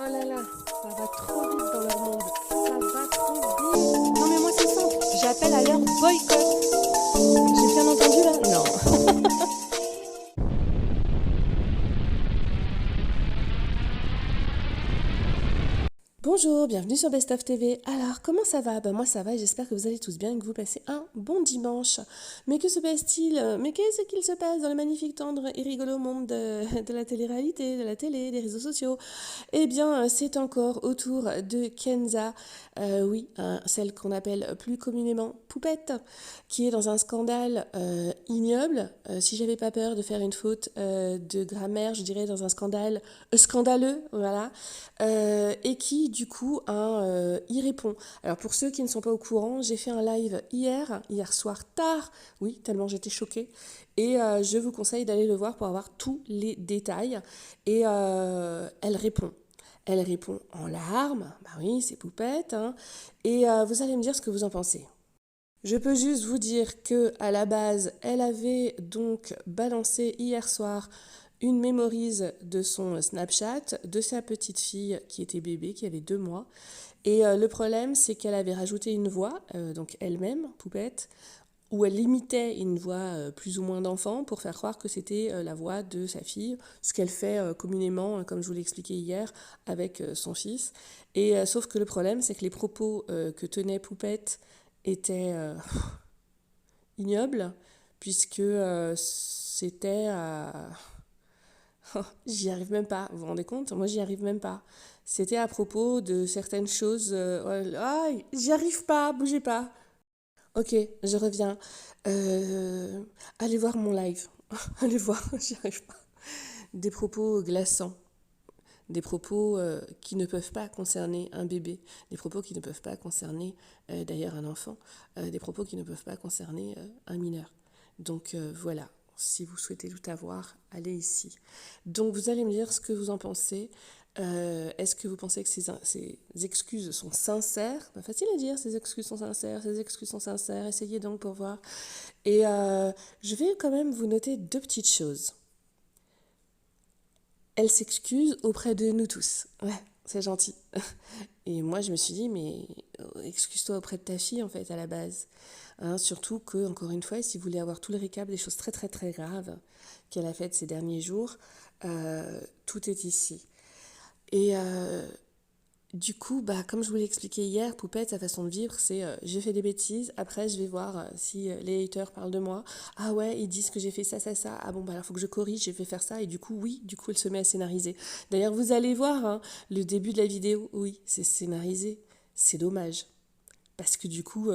Oh là là, ça va trop vite dans leur monde. Ça va trop vite. Non mais moi c'est simple, j'appelle à leur boycott. J'ai bien entendu là? Non. Bonjour, bienvenue sur Best of TV. Alors, comment ça va? Ben moi ça va et j'espère que vous allez tous bien et que vous passez un bon dimanche. Mais que se passe-t-il? Mais qu'est-ce qu'il se passe dans le magnifique, tendre et rigolo monde de la télé-réalité, de la télé, des réseaux sociaux? Eh bien, c'est encore au tour de Kenza, oui, celle qu'on appelle plus communément Poupette, qui est dans un scandale ignoble. Si j'avais pas peur de faire une faute de grammaire, je dirais dans un scandale scandaleux, voilà, et qui du coup y répond. Alors pour ceux qui ne sont pas au courant, j'ai fait un live hier soir tard, oui, tellement j'étais choquée, et je vous conseille d'aller le voir pour avoir tous les détails. Et elle répond. Elle répond en larmes, bah oui, c'est Poupette, hein. Et vous allez me dire ce que vous en pensez. Je peux juste vous dire que à la base, elle avait donc balancé hier soir une mémorise de son Snapchat de sa petite fille qui était bébé, qui avait 2 mois. Et le problème, c'est qu'elle avait rajouté une voix, donc elle-même, Poupette, où elle imitait une voix plus ou moins d'enfant pour faire croire que c'était la voix de sa fille, ce qu'elle fait communément, comme je vous l'ai expliqué hier, avec son fils. Et sauf que le problème, c'est que les propos que tenait Poupette étaient ignobles, puisque c'était... j'y arrive même pas, vous vous rendez compte? Moi, j'y arrive même pas. C'était à propos de certaines choses... ah, j'y arrive pas, bougez pas. Ok, je reviens. Euh, allez voir mon live. Allez voir, j'y arrive pas. Des propos glaçants. Des propos qui ne peuvent pas concerner un bébé. Des propos qui ne peuvent pas concerner d'ailleurs un enfant. Des propos qui ne peuvent pas concerner un mineur. Donc voilà, si vous souhaitez tout avoir, allez ici. Donc vous allez me dire ce que vous en pensez. Est-ce que vous pensez que ces excuses sont sincères? Pas facile à dire, ces excuses sont sincères, ces excuses sont sincères. Essayez donc pour voir. Et je vais quand même vous noter deux petites choses. Elle s'excuse auprès de nous tous. Ouais, c'est gentil. Et moi, je me suis dit, mais excuse-toi auprès de ta fille, en fait, à la base. Hein, surtout que, encore une fois, si vous voulez avoir tout le récap des choses très, très, très graves qu'elle a faites ces derniers jours, tout est ici. Et du coup, bah, comme je vous l'ai expliqué hier, Poupette, sa façon de vivre, c'est j'ai fait des bêtises, après je vais voir si les haters parlent de moi. Ah ouais, ils disent que j'ai fait ça, ça, ça. Ah bon, bah alors faut que je corrige, j'ai fait faire ça. Et du coup, oui, du coup, elle se met à scénariser. D'ailleurs, vous allez voir, hein, le début de la vidéo, oui, c'est scénarisé. C'est dommage. Parce que du coup,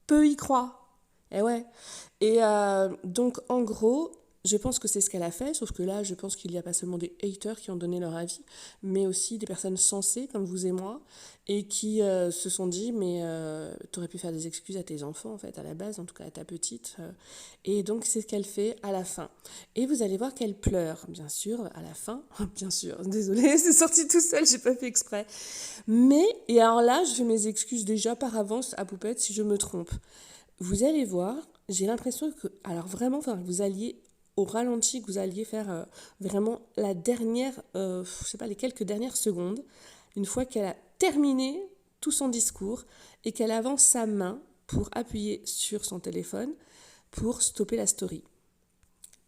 peu y croient. Eh ouais. Et donc, en gros, je pense que c'est ce qu'elle a fait, sauf que là, je pense qu'il n'y a pas seulement des haters qui ont donné leur avis, mais aussi des personnes sensées, comme vous et moi, et qui se sont dit, mais t'aurais pu faire des excuses à tes enfants, en fait, à la base, en tout cas à ta petite. Et donc, c'est ce qu'elle fait à la fin. Et vous allez voir qu'elle pleure, bien sûr, à la fin. Bien sûr, désolée, c'est sorti tout seul, j'ai pas fait exprès. Mais, et alors là, je fais mes excuses déjà par avance à Poupette si je me trompe. Vous allez voir, j'ai l'impression que, alors vraiment, enfin, vous alliez au ralenti, que vous alliez faire vraiment la dernière, je sais pas, les quelques dernières secondes, une fois qu'elle a terminé tout son discours et qu'elle avance sa main pour appuyer sur son téléphone pour stopper la story.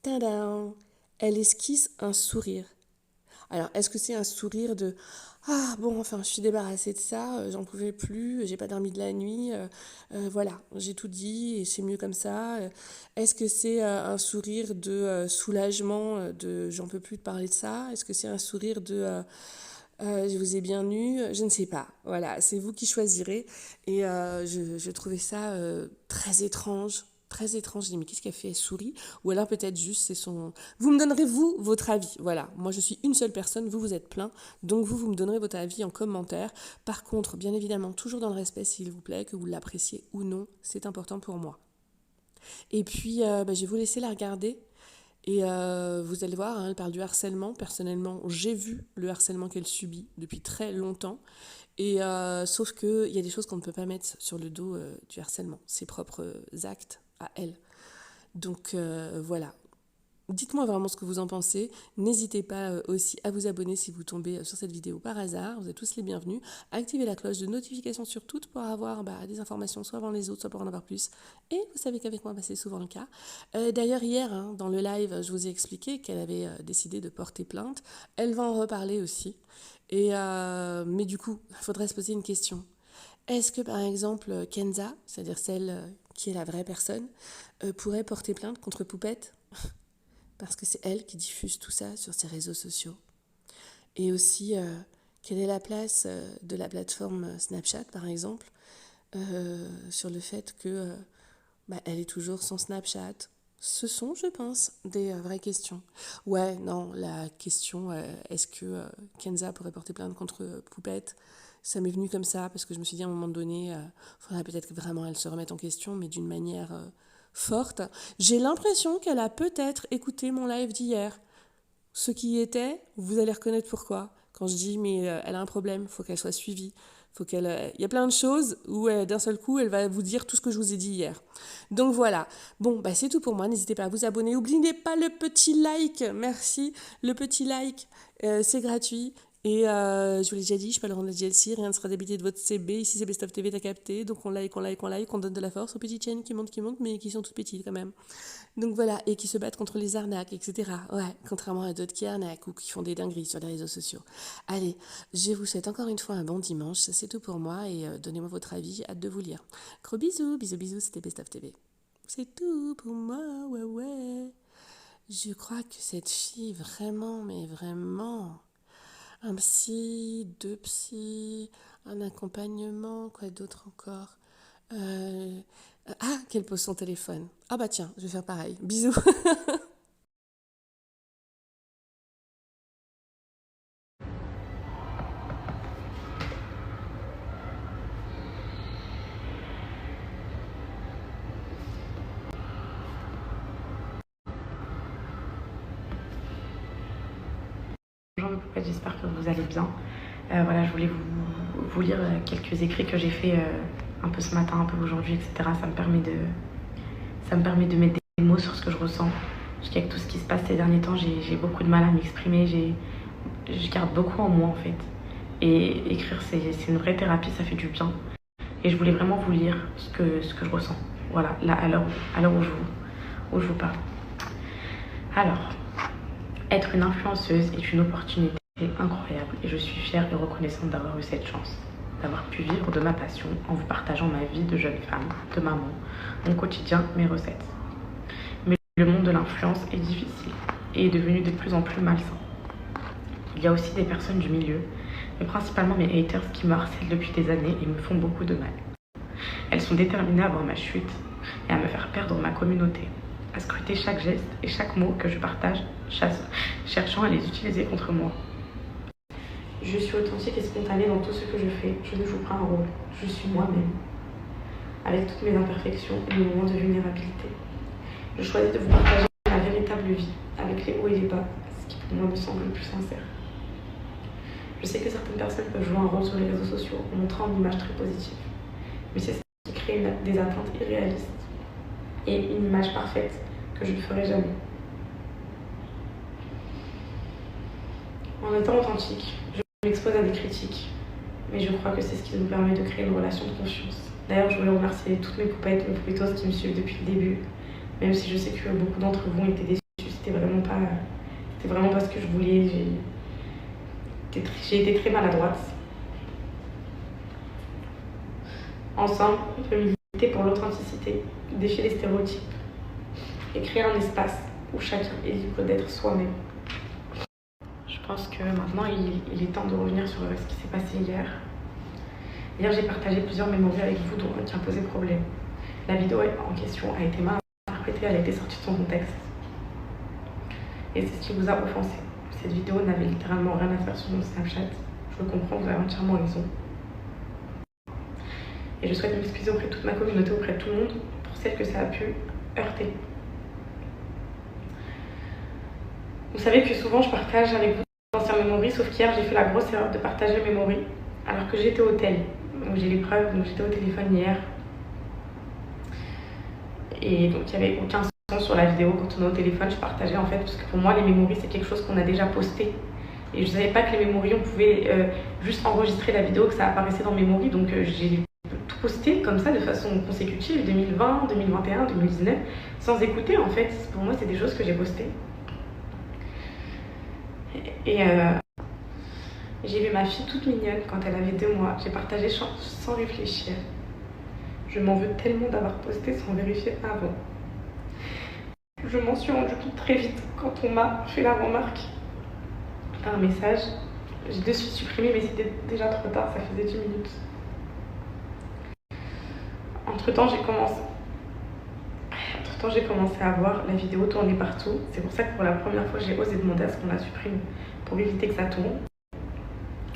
Tadam! Elle esquisse un sourire. Alors, est-ce que c'est un sourire de ah bon, enfin, je suis débarrassée de ça, j'en pouvais plus, j'ai pas dormi de la nuit, voilà, j'ai tout dit et c'est mieux comme ça. Est-ce que c'est un sourire de soulagement, de j'en peux plus de parler de ça? Est-ce que c'est un sourire de je vous ai bien eu? Je ne sais pas. Voilà, c'est vous qui choisirez. Et je trouvais ça très étrange. Très étrange. Je dis, mais qu'est-ce qu'elle fait? Elle sourit? Ou alors peut-être juste c'est son... Vous me donnerez, vous, votre avis. Voilà. Moi, je suis une seule personne. Vous, vous êtes plein. Donc, vous me donnerez votre avis en commentaire. Par contre, bien évidemment, toujours dans le respect, s'il vous plaît, que vous l'appréciez ou non. C'est important pour moi. Et puis, bah, je vais vous laisser la regarder. Et vous allez voir, hein, elle parle du harcèlement. Personnellement, j'ai vu le harcèlement qu'elle subit depuis très longtemps. Et sauf qu'il y a des choses qu'on ne peut pas mettre sur le dos du harcèlement, ses propres actes à elle. Donc voilà. Dites-moi vraiment ce que vous en pensez. N'hésitez pas aussi à vous abonner si vous tombez sur cette vidéo par hasard. Vous êtes tous les bienvenus. Activez la cloche de notification sur toutes pour avoir des informations soit avant les autres, soit pour en avoir plus. Et vous savez qu'avec moi, c'est souvent le cas. D'ailleurs, hier, dans le live, je vous ai expliqué qu'elle avait décidé de porter plainte. Elle va en reparler aussi. Mais du coup, il faudrait se poser une question. Est-ce que, par exemple, Kenza, c'est-à-dire celle qui est la vraie personne, pourrait porter plainte contre Poupette ? Parce que c'est elle qui diffuse tout ça sur ses réseaux sociaux. Et aussi, quelle est la place de la plateforme Snapchat, par exemple, sur le fait que elle est toujours sans Snapchat. Ce sont, je pense, des vraies questions. Ouais, non, la question, est-ce que Kenza pourrait porter plainte contre Poupette ? Ça m'est venu comme ça, parce que je me suis dit à un moment donné, il faudrait peut-être que vraiment elle se remette en question, mais d'une manière forte. J'ai l'impression qu'elle a peut-être écouté mon live d'hier. Ceux qui y étaient, vous allez reconnaître pourquoi. Quand je dis, mais elle a un problème, il faut qu'elle soit suivie. Il y a plein de choses où d'un seul coup, elle va vous dire tout ce que je vous ai dit hier. Donc voilà. Bon, c'est tout pour moi. N'hésitez pas à vous abonner. N'oubliez pas le petit like. Merci. Le petit like, c'est gratuit. Et je vous l'ai déjà dit, je suis pas Laurent de la GLC, rien ne sera débité de votre CB. Ici, c'est Best of TV, t'as capté. Donc on like, on donne de la force aux petites chaînes qui montent, mais qui sont toutes petites quand même. Donc voilà, et qui se battent contre les arnaques, etc. Ouais, contrairement à d'autres qui arnaquent ou qui font des dingueries sur les réseaux sociaux. Allez, je vous souhaite encore une fois un bon dimanche, c'est tout pour moi, et donnez-moi votre avis, j'ai hâte de vous lire. Gros bisous, bisous, c'était Best of TV. C'est tout pour moi, ouais. Je crois que cette fille, vraiment, mais vraiment, un psy, 2 psys, un accompagnement, quoi d'autre encore qu'elle pose son téléphone. Ah tiens, je vais faire pareil. Bisous. Bonjour mes poupettes, j'espère que vous allez bien. Voilà, je voulais vous lire quelques écrits que j'ai fait un peu ce matin, un peu aujourd'hui, etc. Ça me permet de mettre des mots sur ce que je ressens. Parce qu'avec tout ce qui se passe ces derniers temps, j'ai beaucoup de mal à m'exprimer. Je garde beaucoup en moi en fait. Et écrire, c'est une vraie thérapie, ça fait du bien. Et je voulais vraiment vous lire ce que je ressens. Voilà, là, à l'heure où je vous parle. Alors, être une influenceuse est une opportunité incroyable et je suis fière et reconnaissante d'avoir eu cette chance, d'avoir pu vivre de ma passion en vous partageant ma vie de jeune femme, de maman, mon quotidien, mes recettes. Mais le monde de l'influence est difficile et est devenu de plus en plus malsain. Il y a aussi des personnes du milieu, mais principalement mes haters qui me harcèlent depuis des années et me font beaucoup de mal. Elles sont déterminées à voir ma chute et à me faire perdre ma communauté, à scruter chaque geste et chaque mot que je partage, cherchant à les utiliser contre moi. Je suis authentique et spontanée dans tout ce que je fais. Je ne joue pas un rôle. Je suis moi-même, avec toutes mes imperfections et mes moments de vulnérabilité. Je choisis de vous partager ma véritable vie, avec les hauts et les bas, ce qui pour moi me semble le plus sincère. Je sais que certaines personnes peuvent jouer un rôle sur les réseaux sociaux en montrant une image très positive, mais c'est ça qui crée des attentes irréalistes et une image parfaite que je ne ferai jamais. En étant authentique, je m'expose à des critiques, mais je crois que c'est ce qui nous permet de créer une relation de confiance. D'ailleurs, je voulais remercier toutes mes poupettes, mes poupettos qui me suivent depuis le début, même si je sais que beaucoup d'entre vous ont été déçus, c'était vraiment pas ce que je voulais, j'ai été très maladroite. Ensemble, on peut militer pour l'authenticité, défier les stéréotypes et créer un espace où chacun est libre d'être soi-même. Je pense que maintenant, il est temps de revenir sur ce qui s'est passé hier. Hier, j'ai partagé plusieurs mémories avec vous, dont un qui a posé problème. La vidéo en question a été mal interprétée, elle a été sortie de son contexte. Et c'est ce qui vous a offensé. Cette vidéo n'avait littéralement rien à faire sur mon Snapchat. Je le comprends, vous avez entièrement raison. Et je souhaite m'excuser auprès de toute ma communauté, auprès de tout le monde, pour celle que ça a pu heurter. Vous savez que souvent, je partage avec vous d'anciens memories, sauf qu'hier, j'ai fait la grosse erreur de partager mes memories, alors que j'étais au tel. Donc j'ai les preuves, donc j'étais au téléphone hier. Et donc il n'y avait aucun sens sinon sur la vidéo, quand on est au téléphone, je partageais en fait, parce que pour moi les memories c'est quelque chose qu'on a déjà posté. Et je ne savais pas que les memories, on pouvait juste enregistrer la vidéo, que ça apparaissait dans memory. Donc j'ai tout posté comme ça de façon consécutive, 2020, 2021, 2019, sans écouter en fait. Pour moi c'est des choses que j'ai postées. Et j'ai vu ma fille toute mignonne quand elle avait 2 mois. J'ai partagé sans réfléchir. Je m'en veux tellement d'avoir posté sans vérifier avant. Je m'en suis rendu compte très vite quand on m'a fait la remarque par message. J'ai de suite supprimé, mais c'était déjà trop tard, ça faisait 10 minutes. Entre-temps, j'ai commencé à voir la vidéo tourner partout. C'est pour ça que pour la première fois, j'ai osé demander à ce qu'on la supprime pour éviter que ça tourne,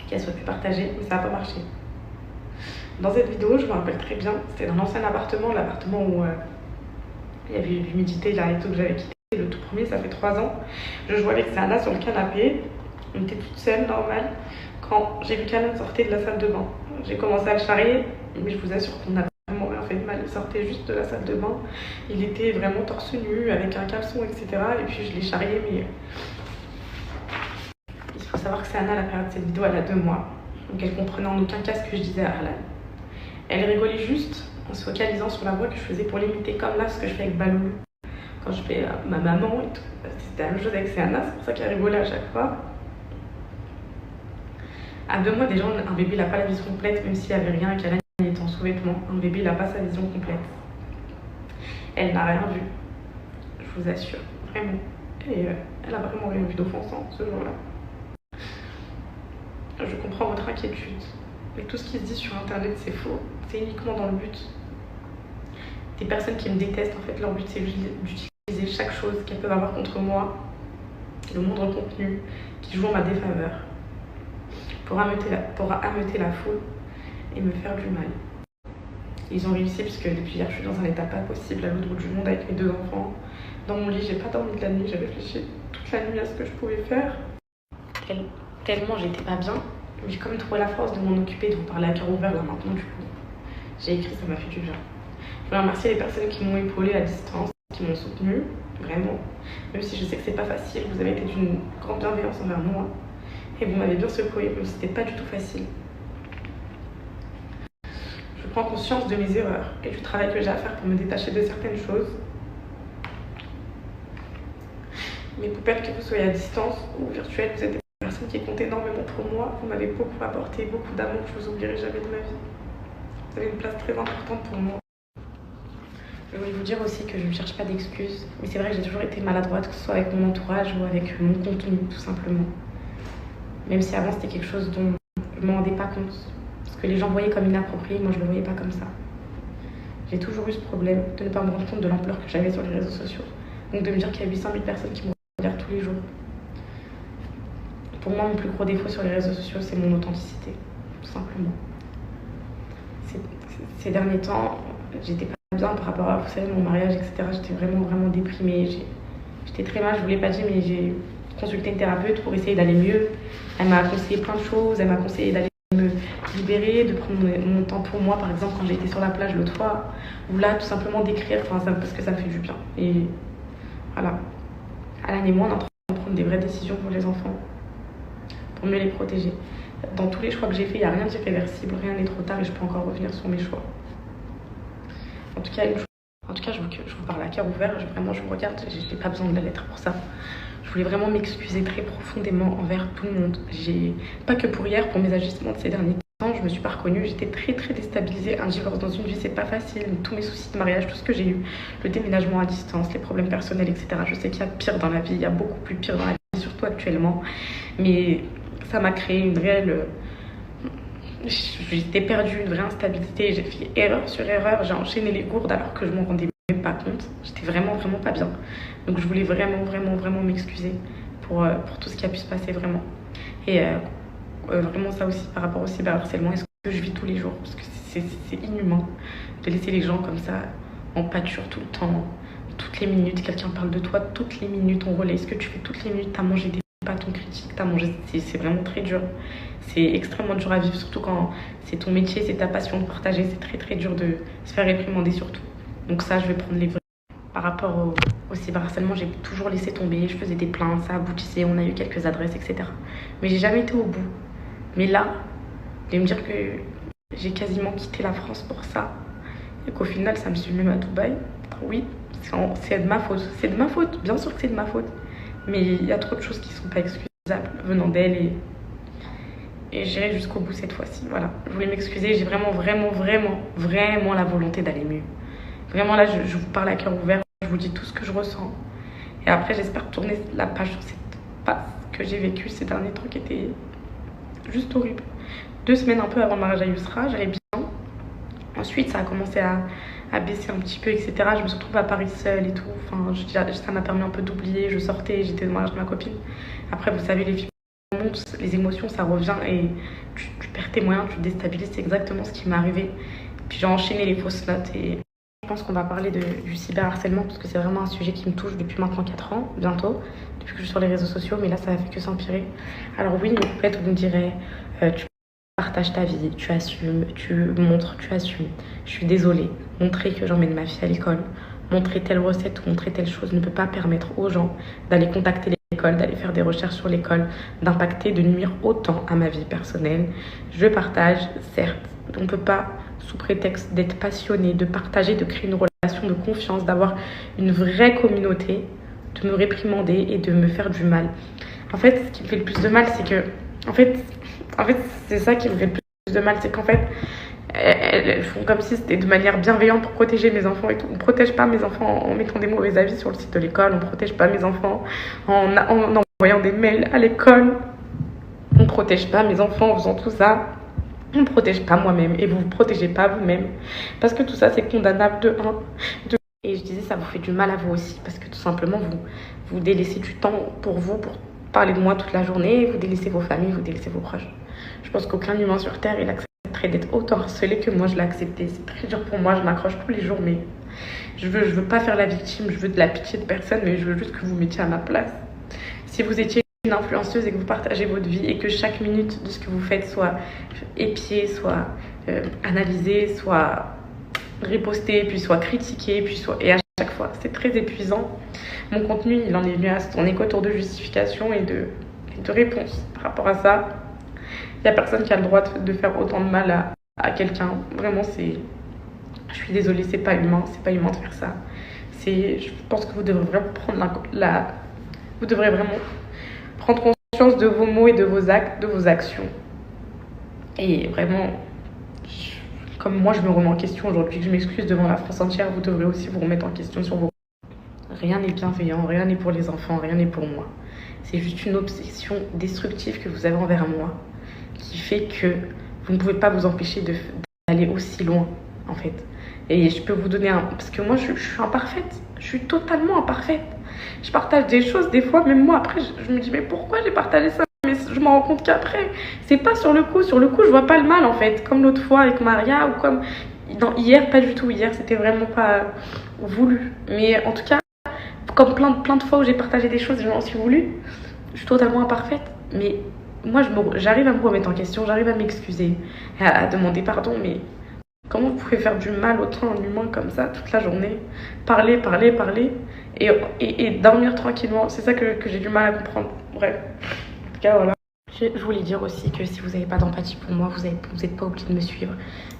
qu'elle soit plus partagée, mais ça n'a pas marché. Dans cette vidéo, je me rappelle très bien, c'était dans l'ancien appartement, l'appartement où il y avait l'humidité là et tout que j'avais quitté. Le tout premier, ça fait 3 ans. Je jouais avec Sana sur le canapé. On était toute seule, normale, quand j'ai vu qu'Alan sortait de la salle de bain. J'ai commencé à le charrier, mais je vous assure qu'on n'a vraiment rien fait de mal. Il sortait juste de la salle de bain. Il était vraiment torse nu, avec un caleçon, etc. Et puis je l'ai charrié, mais il faut savoir que Sana, à la période de cette vidéo, elle a 2 mois. Donc elle comprenait en aucun cas ce que je disais à Alan. Elle rigolait juste en se focalisant sur la voix que je faisais pour l'imiter, comme là ce que je fais avec Balou. Quand je fais ma maman et tout. C'était la même chose avec Sana, c'est pour ça qu'elle rigolait à chaque fois. À 2 mois, déjà, un bébé n'a pas la vision complète, même s'il n'y avait rien et qu'Alan était en sous-vêtements. Un bébé n'a pas sa vision complète. Elle n'a rien vu, je vous assure, vraiment. Et elle n'a vraiment rien vu d'offensant ce jour-là. Je comprends votre inquiétude, mais tout ce qui se dit sur internet c'est faux. C'est uniquement dans le but des personnes qui me détestent. En fait, leur but c'est juste d'utiliser chaque chose qu'elles peuvent avoir contre moi, le moindre contenu qui joue en ma défaveur, pour ameuter la foule et me faire du mal. Ils ont réussi puisque depuis hier je suis dans un état pas possible à l'autre bout du monde avec mes 2 enfants. Dans mon lit, j'ai pas dormi de la nuit, j'ai réfléchi toute la nuit à ce que je pouvais faire. Tellement j'étais pas bien, mais j'ai quand même trouvé la force de m'en occuper, de vous parler à cœur ouvert là maintenant du coup. J'ai écrit, ça m'a fait du bien. Je voulais remercier les personnes qui m'ont épaulée à distance, qui m'ont soutenue, vraiment. Même si je sais que c'est pas facile, vous avez été d'une grande bienveillance envers moi. Et vous m'avez bien secouée, même si c'était pas du tout facile. Je prends conscience de mes erreurs et du travail que j'ai à faire pour me détacher de certaines choses. Mes poupettes, que vous soyez à distance ou virtuelle, vous êtes des personnes qui comptent énormément pour moi. Vous m'avez beaucoup apporté, beaucoup d'amour, je vous oublierai jamais de ma vie. Vous avez une place très importante pour moi. Je voulais vous dire aussi que je ne cherche pas d'excuses, mais c'est vrai que j'ai toujours été maladroite, que ce soit avec mon entourage ou avec mon contenu, tout simplement. Même si avant c'était quelque chose dont je ne me rendais pas compte. Parce que les gens voyaient comme inapproprié, moi je ne le voyais pas comme ça. J'ai toujours eu ce problème de ne pas me rendre compte de l'ampleur que j'avais sur les réseaux sociaux. Donc de me dire qu'il y a 800 000 personnes qui me regardent tous les jours. Pour moi, mon plus gros défaut sur les réseaux sociaux, c'est mon authenticité, tout simplement. Ces derniers temps, j'étais pas bien par rapport à, vous savez, mon mariage, etc. J'étais vraiment déprimée. J'étais très mal, je vous l'ai pas dit, mais j'ai consulté une thérapeute pour essayer d'aller mieux. Elle m'a conseillé plein de choses, elle m'a conseillé d'aller me libérer, de prendre mon temps pour moi, par exemple quand j'ai été sur la plage l'autre fois, ou là tout simplement d'écrire, parce que ça me fait du bien. Et voilà, Alan et moi on est en train de prendre des vraies décisions pour les enfants, pour mieux les protéger. Dans tous les choix que j'ai faits, il n'y a rien d'irréversible, rien n'est trop tard et je peux encore revenir sur mes choix. En tout cas, je vous parle à cœur ouvert, je me regarde, j'ai pas besoin de la lettre pour ça. Je voulais vraiment m'excuser très profondément envers tout le monde. Pas que pour hier, pour mes agissements de ces derniers temps, je me suis pas reconnue, j'étais très déstabilisée. Un divorce dans une vie, c'est pas facile. Tous mes soucis de mariage, tout ce que j'ai eu, le déménagement à distance, les problèmes personnels, etc. Je sais qu'il y a pire dans la vie, il y a beaucoup plus pire dans la vie, surtout actuellement. Mais ça m'a créé une réelle... J'étais perdue, une vraie instabilité, j'ai fait erreur sur erreur, j'ai enchaîné les gourdes alors que je m'en rendais même pas compte. J'étais vraiment pas bien. Donc je voulais vraiment m'excuser pour tout ce qui a pu se passer vraiment. Et vraiment ça aussi par rapport au cyberharcèlement, est-ce que je vis tous les jours, parce que c'est inhumain de laisser les gens comme ça en pâture tout le temps, toutes les minutes, quelqu'un parle de toi, toutes les minutes on relaie ce que tu fais, toutes les minutes t'as mangé des pâtes, on critique, t'as mangé, c'est vraiment très dur. C'est extrêmement dur à vivre, surtout quand c'est ton métier, c'est ta passion de partager, c'est très dur de se faire réprimander surtout. Donc ça, je vais prendre les vrais. par rapport au cyberharcèlement, j'ai toujours laissé tomber. Je faisais des plaintes, ça aboutissait, on a eu quelques adresses, etc. Mais j'ai jamais été au bout. Mais là, de me dire que j'ai quasiment quitté la France pour ça, et qu'au final, ça me suit même à Dubaï, oui, c'est de ma faute. C'est de ma faute, bien sûr que c'est de ma faute. Mais il y a trop de choses qui ne sont pas excusables venant d'elle et j'irai jusqu'au bout cette fois-ci. Voilà, je voulais m'excuser. J'ai vraiment la volonté d'aller mieux. Vraiment là, je vous parle à cœur ouvert. Je vous dis tout ce que je ressens. Et après, j'espère tourner la page sur cette passe que j'ai vécue ces derniers temps qui étaient juste horribles. 2 semaines un peu avant le mariage à Yousra, j'allais bien. Ensuite, ça a commencé à baisser un petit peu, etc. Je me suis retrouvée à Paris seule et tout. Enfin, ça m'a permis un peu d'oublier. Je sortais, j'étais au mariage de ma copine. Après, vous savez, les filles montent, les émotions, ça revient et tu perds tes moyens, tu te déstabilises. C'est exactement ce qui m'est arrivé. Puis j'ai enchaîné les fausses notes et je pense qu'on va parler du cyberharcèlement parce que c'est vraiment un sujet qui me touche depuis maintenant 4 ans, bientôt, depuis que je suis sur les réseaux sociaux, mais là, ça n'a fait que s'empirer. Alors oui, mes coupettes, vous me direz, tu partages ta vie, tu assumes, tu montres, tu assumes. Je suis désolée. Montrer que j'emmène ma fille à l'école, montrer telle recette ou montrer telle chose ne peut pas permettre aux gens d'aller contacter l'école, d'aller faire des recherches sur l'école, d'impacter, de nuire autant à ma vie personnelle. Je partage, certes. On ne peut pas, sous prétexte d'être passionné, de partager, de créer une relation de confiance, d'avoir une vraie communauté, de me réprimander et de me faire du mal. En fait, ce qui me fait le plus de mal, c'est que... En fait, c'est ça qui me fait le plus de mal, c'est qu'en fait, elles font comme si c'était de manière bienveillante pour protéger mes enfants et tout. On ne protège pas mes enfants en mettant des mauvais avis sur le site de l'école, on ne protège pas mes enfants en envoyant des mails à l'école, on ne protège pas mes enfants en faisant tout ça, on ne protège pas moi-même et vous ne vous protégez pas vous-même. Parce que tout ça, c'est condamnable de 1. Et je disais, ça vous fait du mal à vous aussi, parce que tout simplement, vous délaissez du temps pour vous, pour parler de moi toute la journée, vous délaissez vos familles, vous délaissez vos proches. Je pense qu'aucun humain sur Terre, il accepterait d'être autant harcelé que moi je l'ai accepté. C'est très dur pour moi, je m'accroche tous les jours, mais je veux pas faire la victime, je veux de la pitié de personne, mais je veux juste que vous mettiez à ma place. Si vous étiez une influenceuse et que vous partagez votre vie et que chaque minute de ce que vous faites soit épiée, soit analysée, soit riposté, puis soit critiqué, et à chaque fois, c'est très épuisant. Mon contenu, il en est venu à se tourner qu'autour de justifications et de réponses par rapport à ça. Il n'y a personne qui a le droit de faire autant de mal à quelqu'un. Vraiment, je suis désolée, c'est pas humain de faire ça. Je pense que vous devrez vraiment vous devrez vraiment prendre conscience de vos mots et de vos actes, de vos actions. Et vraiment... Comme moi, je me remets en question aujourd'hui, que je m'excuse devant la France entière, vous devrez aussi vous remettre en question sur vos... Rien n'est bienveillant, rien n'est pour les enfants, rien n'est pour moi. C'est juste une obsession destructive que vous avez envers moi, qui fait que vous ne pouvez pas vous empêcher d'aller aussi loin, en fait. Et je peux vous donner parce que moi, je suis imparfaite. Je suis totalement imparfaite. Je partage des choses, des fois, même moi, après, je me dis, mais pourquoi j'ai partagé ça ? Mais je me rends compte qu'après, c'est pas sur le coup, je vois pas le mal en fait, comme l'autre fois avec Maria ou comme hier, pas du tout, hier c'était vraiment pas voulu, mais en tout cas, comme plein de fois où j'ai partagé des choses et j'en suis voulu, je suis totalement imparfaite, mais moi j'arrive à me remettre en question, j'arrive à m'excuser, à demander pardon, mais comment vous pouvez faire du mal autant à un humain comme ça toute la journée, parler et dormir tranquillement, c'est ça que j'ai du mal à comprendre, bref. Voilà. Je voulais dire aussi que si vous n'avez pas d'empathie pour moi, vous n'êtes pas obligé de me suivre,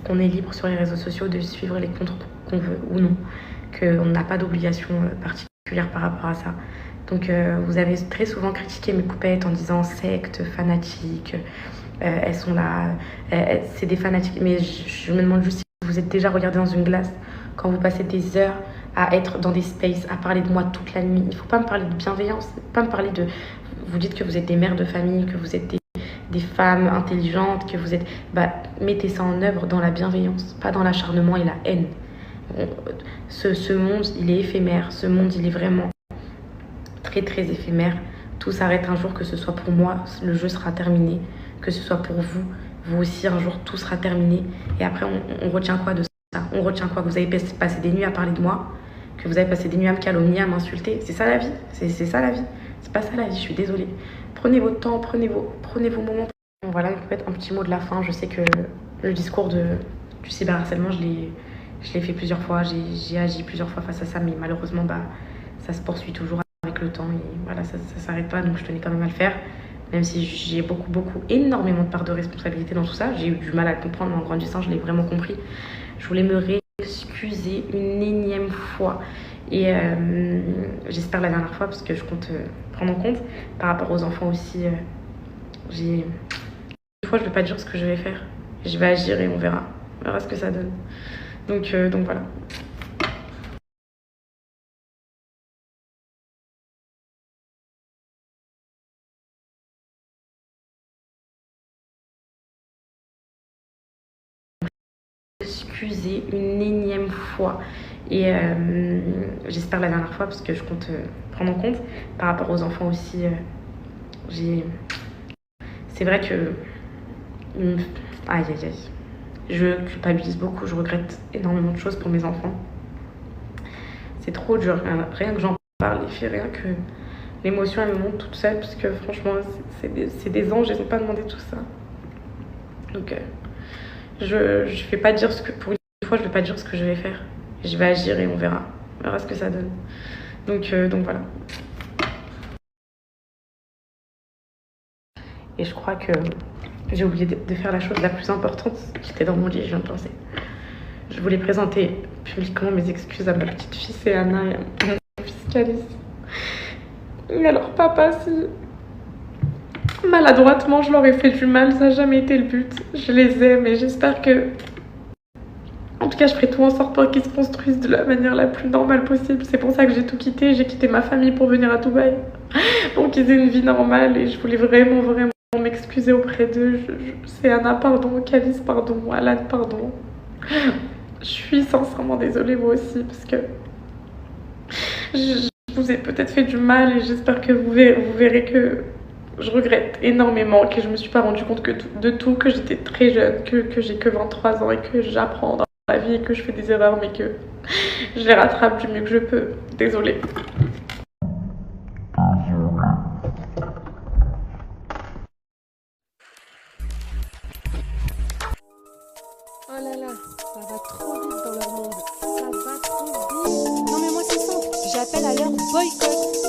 qu'on est libre sur les réseaux sociaux de suivre les comptes qu'on veut ou non, qu'on n'a pas d'obligation particulière par rapport à ça. Donc vous avez très souvent critiqué mes coupettes en disant secte, fanatique, elles sont là, c'est des fanatiques. Mais je me demande juste si vous êtes déjà regardé dans une glace quand vous passez des heures à être dans des spaces, à parler de moi toute la nuit. Il ne faut pas me parler de bienveillance, pas me parler de... Vous dites que vous êtes des mères de famille, que vous êtes des femmes intelligentes, que vous êtes... mettez ça en œuvre dans la bienveillance, pas dans l'acharnement et la haine. Ce monde, il est éphémère. Ce monde, il est vraiment très, très éphémère. Tout s'arrête un jour, que ce soit pour moi, le jeu sera terminé. Que ce soit pour vous, vous aussi, un jour, tout sera terminé. Et après, on retient quoi de ça ? On retient quoi ? Que vous avez passé des nuits à parler de moi ? Que vous avez passé des nuits à me calomnier, à m'insulter ? C'est ça la vie ? C'est ça la vie ? C'est pas ça la vie, je suis désolée. Prenez votre temps, prenez vos moments. Voilà, peut-être un petit mot de la fin. Je sais que le discours du cyberharcèlement, je Je l'ai fait plusieurs fois, j'ai agi plusieurs fois face à ça, mais malheureusement, bah, ça se poursuit toujours avec le temps et voilà, ça s'arrête pas, donc je tenais quand même à le faire. Même si j'ai énormément de part de responsabilité dans tout ça, j'ai eu du mal à le comprendre, mais en grandissant, je l'ai vraiment compris. Je voulais me réexcuser une énième fois. Et j'espère la dernière fois, parce que je compte prendre en compte. Par rapport aux enfants aussi, j'ai... Des fois, je ne vais pas dire ce que je vais faire. Je vais agir et on verra. On verra ce que ça donne. Donc voilà. Excuser une énième fois. Et j'espère la dernière fois, parce que je compte prendre en compte. Par rapport aux enfants aussi, j'ai... C'est vrai que... Aïe, aïe, aïe. Je culpabilise beaucoup, je regrette énormément de choses pour mes enfants. C'est trop dur, rien que j'en parle, rien que l'émotion elle me monte toute seule, parce que franchement, c'est des anges, ils n'ont pas demandé tout ça. Donc, je vais pas dire ce que, pour une fois, je vais pas dire ce que je vais faire. Je vais agir et on verra ce que ça donne. Donc voilà. Et je crois que j'ai oublié de faire la chose la plus importante. J'étais dans mon lit, je viens de penser. Je voulais présenter publiquement mes excuses à ma petite fille, c'est Anna, et à mon fils Calice. Et alors, papa, si maladroitement je leur ai fait du mal, ça n'a jamais été le but. Je les aime et j'espère que... En tout cas, je ferai tout en sorte pour qu'ils se construisent de la manière la plus normale possible. C'est pour ça que j'ai tout quitté. J'ai quitté ma famille pour venir à Dubaï. Pour qu'ils aient une vie normale. Et je voulais vraiment m'excuser auprès d'eux. C'est Anna, pardon. Calice, pardon. Alan, pardon. Je suis sincèrement désolée, moi aussi, parce que je vous ai peut-être fait du mal et j'espère que vous verrez que je regrette énormément, que je me suis pas rendu compte de tout, que j'étais très jeune, que j'ai que 23 ans et que j'apprends dans la vie et que je fais des erreurs, mais que je les rattrape du mieux que je peux. Désolée. Oh là là, ça va trop vite dans leur monde. Ça va trop vite. Non mais moi c'est simple, j'appelle à leur boycott.